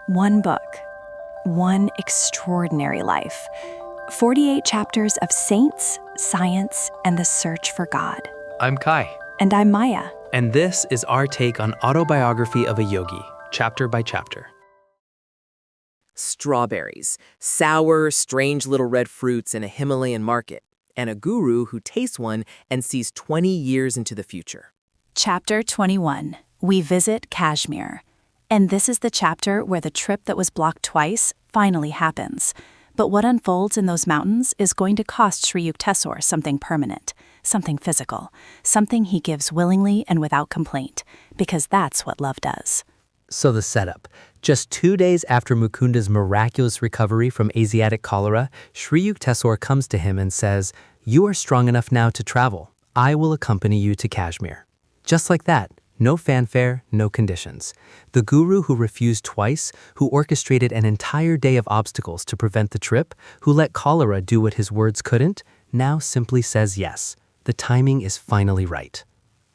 One book, one extraordinary life. 48 chapters of saints, science, and the search for God. I'm Kai, And I'm Maya. and this is our take on Autobiography of a Yogi, chapter by chapter. Strawberries, sour, strange little red fruits in a Himalayan market, and a guru who tastes one and sees 20 years into the future. Chapter 21. We visit Kashmir. And this is the chapter where the trip that was blocked twice finally happens. But what unfolds in those mountains is going to cost Sri Yukteswar something permanent, something physical, something he gives willingly and without complaint, because that's what love does. So the setup. Just 2 days after Mukunda's miraculous recovery from Asiatic cholera, Sri Yukteswar comes to him and says, "You are strong enough now to travel. I will accompany you to Kashmir." Just like that. No fanfare, no conditions. The guru who refused twice, who orchestrated an entire day of obstacles to prevent the trip, who let cholera do what his words couldn't, now simply says yes. The timing is finally right.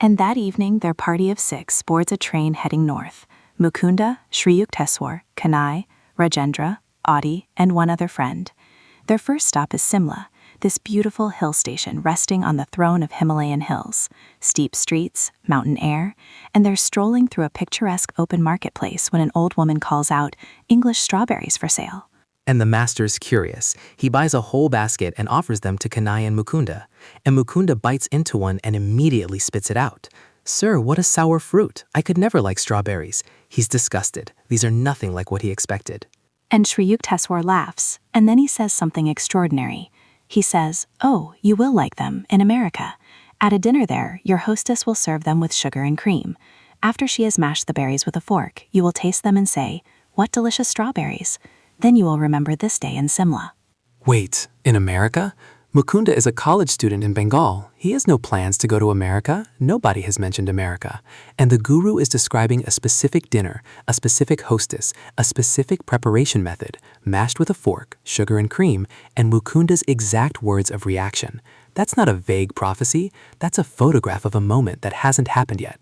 And that evening, their party of 6 boards a train heading north. Mukunda, Sri Yukteswar, Kanai, Rajendra, Adi, and one other friend. Their first stop is Simla, this beautiful hill station resting on the throne of Himalayan hills. Steep streets, mountain air, and they're strolling through a picturesque open marketplace when an old woman calls out, "English strawberries for sale." And the master's curious. He buys a whole basket and offers them to Kanai and Mukunda. And Mukunda bites into one and immediately spits it out. "Sir, what a sour fruit. I could never like strawberries." He's disgusted. These are nothing like what he expected. And Sri Yukteswar laughs, and then he says something extraordinary. He says, "Oh, you will like them in America. At a dinner there, your hostess will serve them with sugar and cream. After she has mashed the berries with a fork, you will taste them and say, 'What delicious strawberries.' Then you will remember this day in Simla." Wait, in America? Mukunda is a college student in Bengal. He has no plans to go to America. Nobody has mentioned America. And the guru is describing a specific dinner, a specific hostess, a specific preparation method, mashed with a fork, sugar and cream, and Mukunda's exact words of reaction. That's not a vague prophecy. That's a photograph of a moment that hasn't happened yet.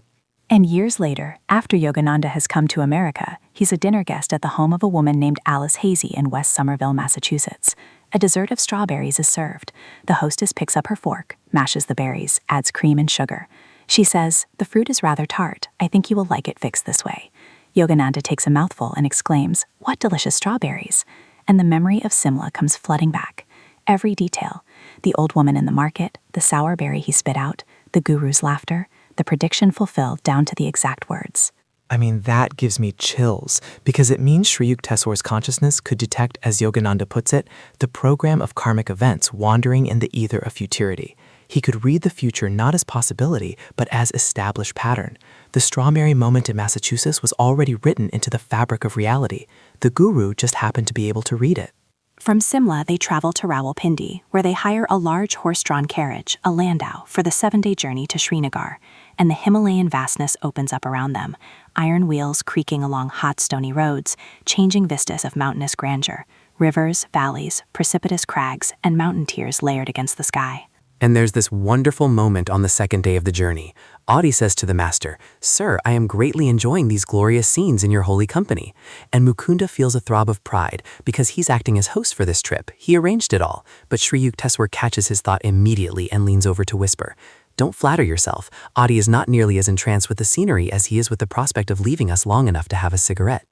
And years later, after Yogananda has come to America, he's a dinner guest at the home of a woman named Alice Hazy in West Somerville, Massachusetts. A dessert of strawberries is served. The hostess picks up her fork, mashes the berries, adds cream and sugar. She says, "The fruit is rather tart. I think you will like it fixed this way." Yogananda takes a mouthful and exclaims, "What delicious strawberries!" And the memory of Simla comes flooding back. Every detail, the old woman in the market, the sour berry he spit out, the guru's laughter, the prediction fulfilled down to the exact words. I mean, that gives me chills, because it means Sri Yukteswar's consciousness could detect, as Yogananda puts it, the program of karmic events wandering in the ether of futurity. He could read the future not as possibility, but as established pattern. The strawberry moment in Massachusetts was already written into the fabric of reality. The guru just happened to be able to read it. From Simla, they travel to Rawalpindi, where they hire a large horse-drawn carriage, a landau, for the 7-day journey to Srinagar, and the Himalayan vastness opens up around them, iron wheels creaking along hot stony roads, changing vistas of mountainous grandeur, rivers, valleys, precipitous crags, and mountain tiers layered against the sky. And there's this wonderful moment on the second day of the journey. Adi says to the master, "Sir, I am greatly enjoying these glorious scenes in your holy company." And Mukunda feels a throb of pride because he's acting as host for this trip. He arranged it all. But Sri Yukteswar catches his thought immediately and leans over to whisper, "Don't flatter yourself. Adi is not nearly as entranced with the scenery as he is with the prospect of leaving us long enough to have a cigarette."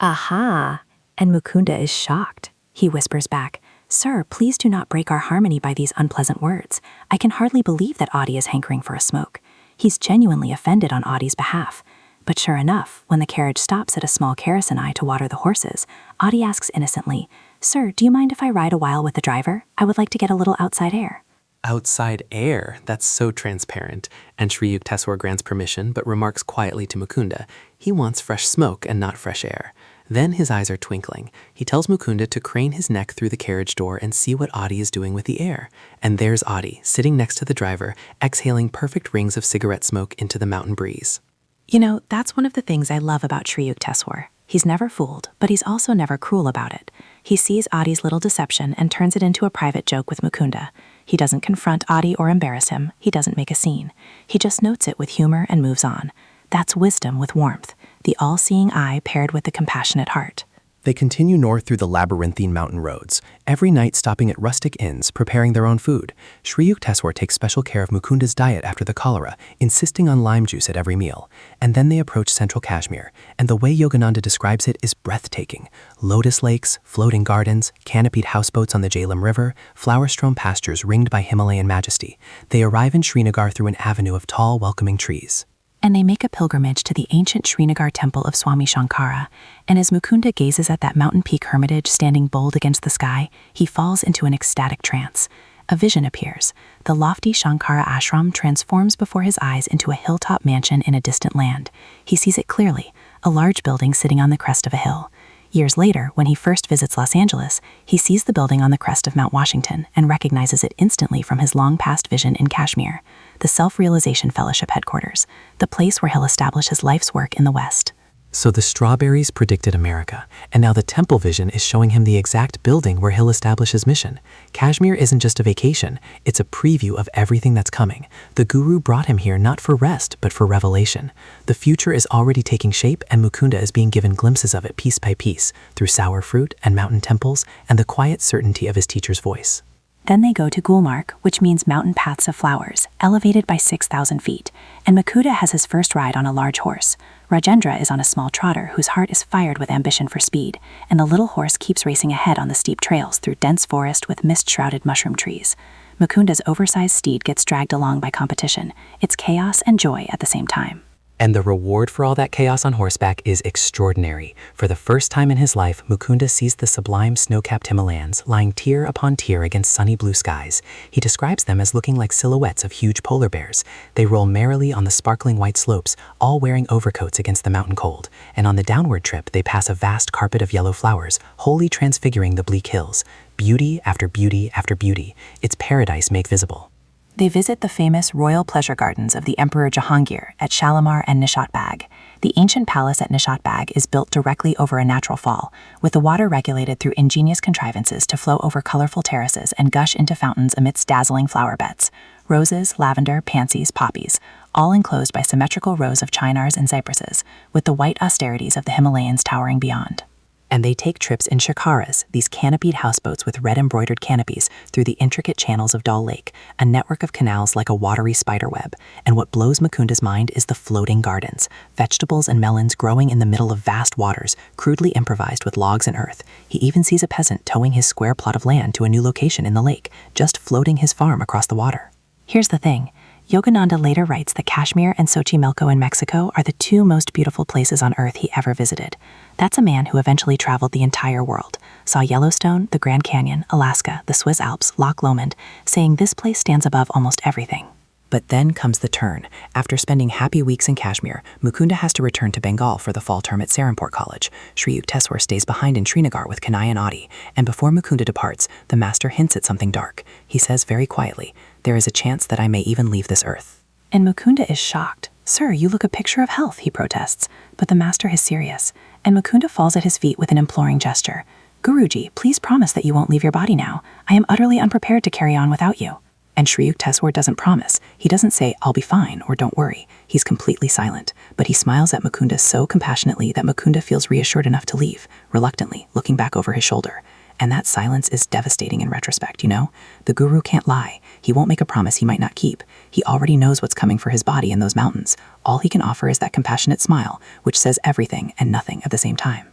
Aha! And Mukunda is shocked. He whispers back, "Sir, please do not break our harmony by these unpleasant words. I can hardly believe that Adi is hankering for a smoke." He's genuinely offended on Adi's behalf. But sure enough, when the carriage stops at a small kerosene to water the horses, Adi asks innocently, "Sir, do you mind if I ride a while with the driver? I would like to get a little outside air." Outside air, that's so transparent. And Sri Yukteswar grants permission but remarks quietly to Mukunda, he wants fresh smoke and not fresh air. Then his eyes are twinkling. He tells Mukunda to crane his neck through the carriage door and see what Adi is doing with the air. And there's Adi, sitting next to the driver, exhaling perfect rings of cigarette smoke into the mountain breeze. You know, that's one of the things I love about Sri Yukteswar. He's never fooled, but he's also never cruel about it. He sees Adi's little deception and turns it into a private joke with Mukunda. He doesn't confront Adi or embarrass him. He doesn't make a scene. He just notes it with humor and moves on. That's wisdom with warmth, the all-seeing eye paired with the compassionate heart. They continue north through the labyrinthine mountain roads, every night stopping at rustic inns, preparing their own food. Sri Yukteswar takes special care of Mukunda's diet after the cholera, insisting on lime juice at every meal. And then they approach central Kashmir, and the way Yogananda describes it is breathtaking. Lotus lakes, floating gardens, canopied houseboats on the Jhelum River, flower-strewn pastures ringed by Himalayan majesty. They arrive in Srinagar through an avenue of tall, welcoming trees. And they make a pilgrimage to the ancient Srinagar temple of Swami Shankara, and as Mukunda gazes at that mountain peak hermitage standing bold against the sky, he falls into an ecstatic trance. A vision appears. The lofty Shankara ashram transforms before his eyes into a hilltop mansion in a distant land. He sees it clearly, a large building sitting on the crest of a hill. Years later, when he first visits Los Angeles, he sees the building on the crest of Mount Washington and recognizes it instantly from his long-past vision in Kashmir, the Self-Realization Fellowship headquarters, the place where he'll establish his life's work in the West. So the strawberries predicted America, and now the temple vision is showing him the exact building where he'll establish his mission. Kashmir isn't just a vacation, it's a preview of everything that's coming. The guru brought him here not for rest, but for revelation. The future is already taking shape, and Mukunda is being given glimpses of it piece by piece, through sour fruit and mountain temples, and the quiet certainty of his teacher's voice. Then they go to Gulmarg, which means mountain paths of flowers, elevated by 6,000 feet, and Mukunda has his first ride on a large horse. Rajendra is on a small trotter whose heart is fired with ambition for speed, and the little horse keeps racing ahead on the steep trails through dense forest with mist-shrouded mushroom trees. Mukunda's oversized steed gets dragged along by competition. It's chaos and joy at the same time. And the reward for all that chaos on horseback is extraordinary. For the first time in his life, Mukunda sees the sublime snow-capped Himalayas lying tier upon tier against sunny blue skies. He describes them as looking like silhouettes of huge polar bears. They roll merrily on the sparkling white slopes, all wearing overcoats against the mountain cold. And on the downward trip, they pass a vast carpet of yellow flowers, wholly transfiguring the bleak hills. Beauty after beauty after beauty. It's paradise made visible. They visit the famous royal pleasure gardens of the Emperor Jahangir at Shalimar and Nishat Bagh. The ancient palace at Nishat Bagh is built directly over a natural fall, with the water regulated through ingenious contrivances to flow over colorful terraces and gush into fountains amidst dazzling flower beds. Roses, lavender, pansies, poppies, all enclosed by symmetrical rows of chinars and cypresses, with the white austerities of the Himalayas towering beyond. And they take trips in shikaras, these canopied houseboats with red embroidered canopies, through the intricate channels of Dal Lake, a network of canals like a watery spiderweb. And what blows Mukunda's mind is the floating gardens, vegetables and melons growing in the middle of vast waters, crudely improvised with logs and earth. He even sees a peasant towing his square plot of land to a new location in the lake, just floating his farm across the water. Here's the thing. Yogananda later writes that Kashmir and Xochimilco in Mexico are the two most beautiful places on earth he ever visited. That's a man who eventually traveled the entire world, saw Yellowstone, the Grand Canyon, Alaska, the Swiss Alps, Loch Lomond, saying this place stands above almost everything. But then comes the turn. After spending happy weeks in Kashmir, Mukunda has to return to Bengal for the fall term at Serampore College. Sri Yukteswar stays behind in Srinagar with Kanai and Adi, and before Mukunda departs, the master hints at something dark. He says very quietly, "There is a chance that I may even leave this earth." And Mukunda is shocked. "Sir, you look a picture of health," he protests. But the master is serious, and Mukunda falls at his feet with an imploring gesture. "Guruji, please promise that you won't leave your body now. I am utterly unprepared to carry on without you." And Sri Yukteswar doesn't promise. He doesn't say, "I'll be fine," or "Don't worry." He's completely silent, but he smiles at Mukunda so compassionately that Mukunda feels reassured enough to leave, reluctantly, looking back over his shoulder. And that silence is devastating in retrospect, you know? The guru can't lie. He won't make a promise he might not keep. He already knows what's coming for his body in those mountains. All he can offer is that compassionate smile, which says everything and nothing at the same time.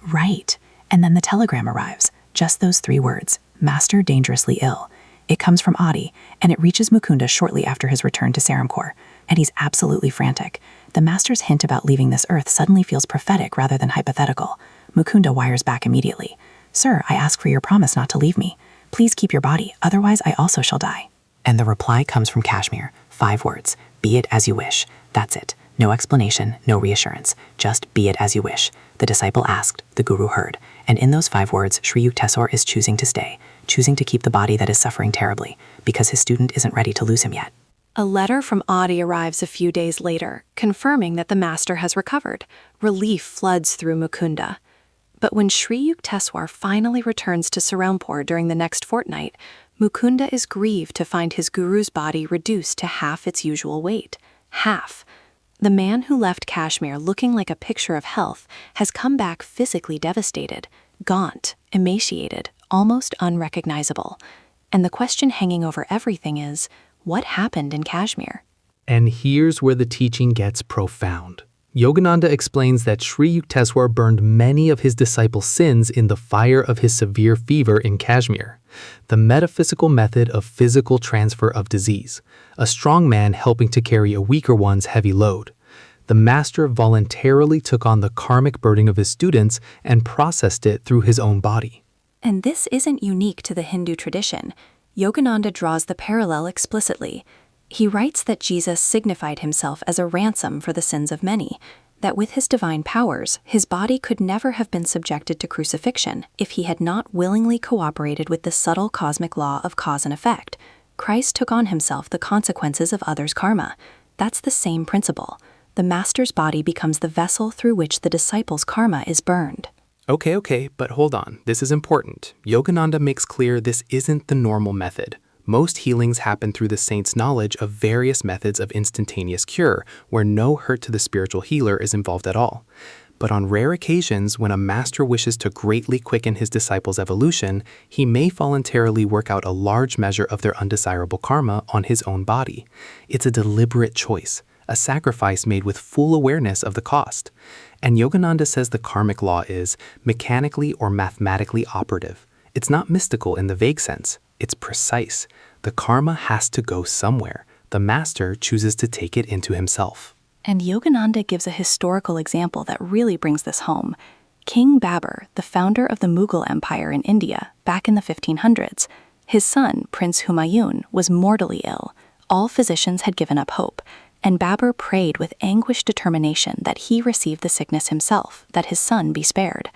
Right. And then the telegram arrives. Just those 3 words. Master dangerously ill. It comes from Adi, and it reaches Mukunda shortly after his return to Serampore, and he's absolutely frantic. The master's hint about leaving this earth suddenly feels prophetic rather than hypothetical. Mukunda wires back immediately. "Sir, I ask for your promise not to leave me. Please keep your body, otherwise I also shall die." And the reply comes from Kashmir. 5 words. "Be it as you wish." That's it. No explanation, no reassurance. Just be it as you wish. The disciple asked, the guru heard. And in those 5 words, Sri Yukteswar is choosing to stay, choosing to keep the body that is suffering terribly, because his student isn't ready to lose him yet. A letter from Adi arrives a few days later, confirming that the master has recovered. Relief floods through Mukunda. But when Sri Yukteswar finally returns to Serampore during the next fortnight, Mukunda is grieved to find his guru's body reduced to half its usual weight. Half. The man who left Kashmir looking like a picture of health has come back physically devastated. gaunt, emaciated, almost unrecognizable. And the question hanging over everything is, what happened in Kashmir? And here's where the teaching gets profound. Yogananda explains that Sri Yukteswar burned many of his disciples' sins in the fire of his severe fever in Kashmir, the metaphysical method of physical transfer of disease, a strong man helping to carry a weaker one's heavy load. The master voluntarily took on the karmic burden of his students and processed it through his own body. And this isn't unique to the Hindu tradition. Yogananda draws the parallel explicitly. He writes that Jesus signified himself as a ransom for the sins of many, that with his divine powers, his body could never have been subjected to crucifixion if he had not willingly cooperated with the subtle cosmic law of cause and effect. Christ took on himself the consequences of others' karma. That's the same principle. The master's body becomes the vessel through which the disciple's karma is burned. Okay, but hold on. This is important. Yogananda makes clear this isn't the normal method. Most healings happen through the saint's knowledge of various methods of instantaneous cure, where no hurt to the spiritual healer is involved at all. But on rare occasions, when a master wishes to greatly quicken his disciples' evolution, he may voluntarily work out a large measure of their undesirable karma on his own body. It's a deliberate choice, a sacrifice made with full awareness of the cost. And Yogananda says the karmic law is mechanically or mathematically operative. It's not mystical in the vague sense. It's precise. The karma has to go somewhere. The master chooses to take it into himself. And Yogananda gives a historical example that really brings this home. King Babur, the founder of the Mughal Empire in India, back in the 1500s, his son, Prince Humayun, was mortally ill. All physicians had given up hope, and Babur prayed with anguished determination that he receive the sickness himself, that his son be spared.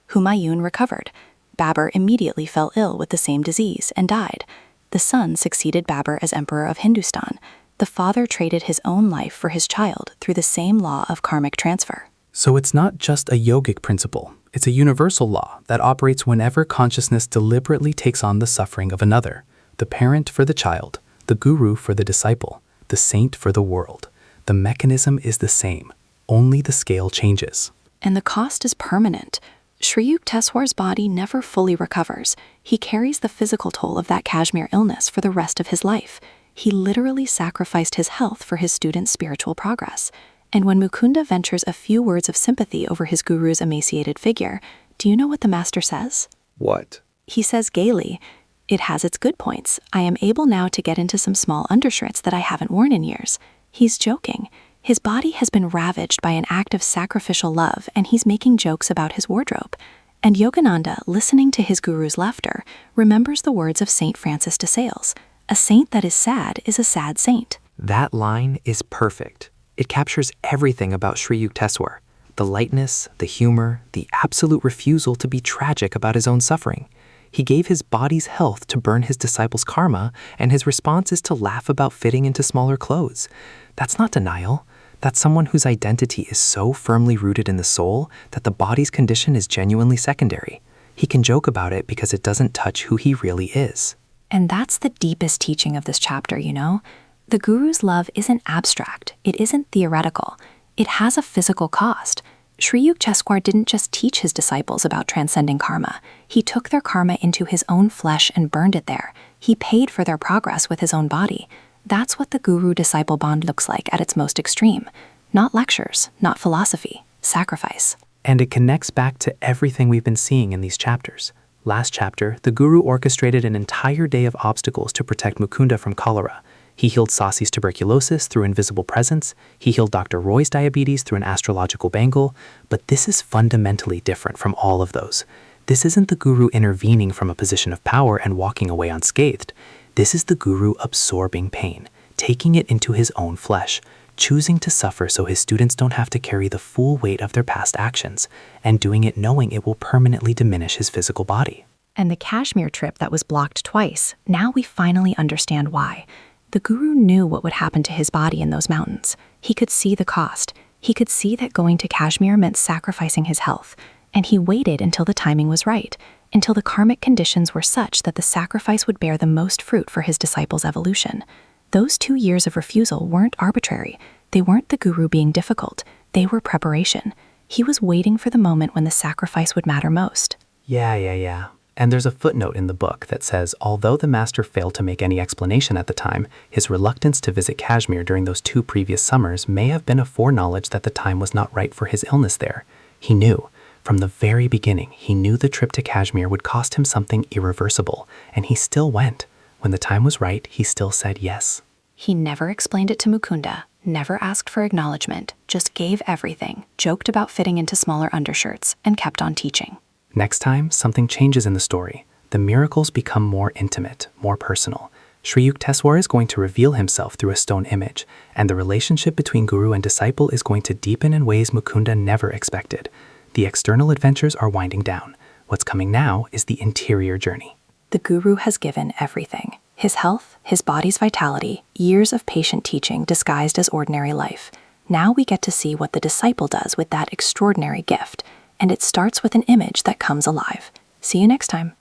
Humayun recovered. Babur immediately fell ill with the same disease and died. The son succeeded Babur as emperor of Hindustan. The father traded his own life for his child through the same law of karmic transfer. So it's not just a yogic principle. It's a universal law that operates whenever consciousness deliberately takes on the suffering of another. The parent for the child, the guru for the disciple, the saint for the world. The mechanism is the same, only the scale changes. And the cost is permanent. Sri Yukteswar's body never fully recovers. He carries the physical toll of that Kashmir illness for the rest of his life. He literally sacrificed his health for his students' spiritual progress. And when Mukunda ventures a few words of sympathy over his guru's emaciated figure, do you know what the master says? What? He says gaily, "It has its good points. I am able now to get into some small undershirts that I haven't worn in years." He's joking. His body has been ravaged by an act of sacrificial love, and he's making jokes about his wardrobe. And Yogananda, listening to his guru's laughter, remembers the words of St. Francis de Sales, "A saint that is sad is a sad saint." That line is perfect. It captures everything about Sri Yukteswar. The lightness, the humor, the absolute refusal to be tragic about his own suffering. He gave his body's health to burn his disciples' karma, and his response is to laugh about fitting into smaller clothes. That's not denial. That's someone whose identity is so firmly rooted in the soul that the body's condition is genuinely secondary. He can joke about it because it doesn't touch who he really is. And that's the deepest teaching of this chapter, you know? The guru's love isn't abstract. It isn't theoretical. It has a physical cost. Sri Yukteswar didn't just teach his disciples about transcending karma. He took their karma into his own flesh and burned it there. He paid for their progress with his own body. That's what the guru-disciple bond looks like at its most extreme. Not lectures, not philosophy, sacrifice. And it connects back to everything we've been seeing in these chapters. Last chapter, the guru orchestrated an entire day of obstacles to protect Mukunda from cholera. He healed Sasi's tuberculosis through invisible presence. He healed Dr. Roy's diabetes through an astrological bangle. But this is fundamentally different from all of those. This isn't the guru intervening from a position of power and walking away unscathed. This is the guru absorbing pain, taking it into his own flesh, choosing to suffer so his students don't have to carry the full weight of their past actions, and doing it knowing it will permanently diminish his physical body. And the Kashmir trip that was blocked twice, now we finally understand why. The guru knew what would happen to his body in those mountains. He could see the cost. He could see that going to Kashmir meant sacrificing his health. And he waited until the timing was right, until the karmic conditions were such that the sacrifice would bear the most fruit for his disciples' evolution. Those 2 years of refusal weren't arbitrary. They weren't the guru being difficult. They were preparation. He was waiting for the moment when the sacrifice would matter most. Yeah. And there's a footnote in the book that says, although the master failed to make any explanation at the time, his reluctance to visit Kashmir during those 2 previous summers may have been a foreknowledge that the time was not right for his illness there. He knew. From the very beginning, he knew the trip to Kashmir would cost him something irreversible, and he still went. When the time was right, he still said yes. He never explained it to Mukunda, never asked for acknowledgement, just gave everything, joked about fitting into smaller undershirts, and kept on teaching. Next time, something changes in the story. The miracles become more intimate, more personal. Sri Yukteswar is going to reveal himself through a stone image, and the relationship between guru and disciple is going to deepen in ways Mukunda never expected. The external adventures are winding down. What's coming now is the interior journey. The guru has given everything. His health, his body's vitality, years of patient teaching disguised as ordinary life. Now we get to see what the disciple does with that extraordinary gift, and it starts with an image that comes alive. See you next time.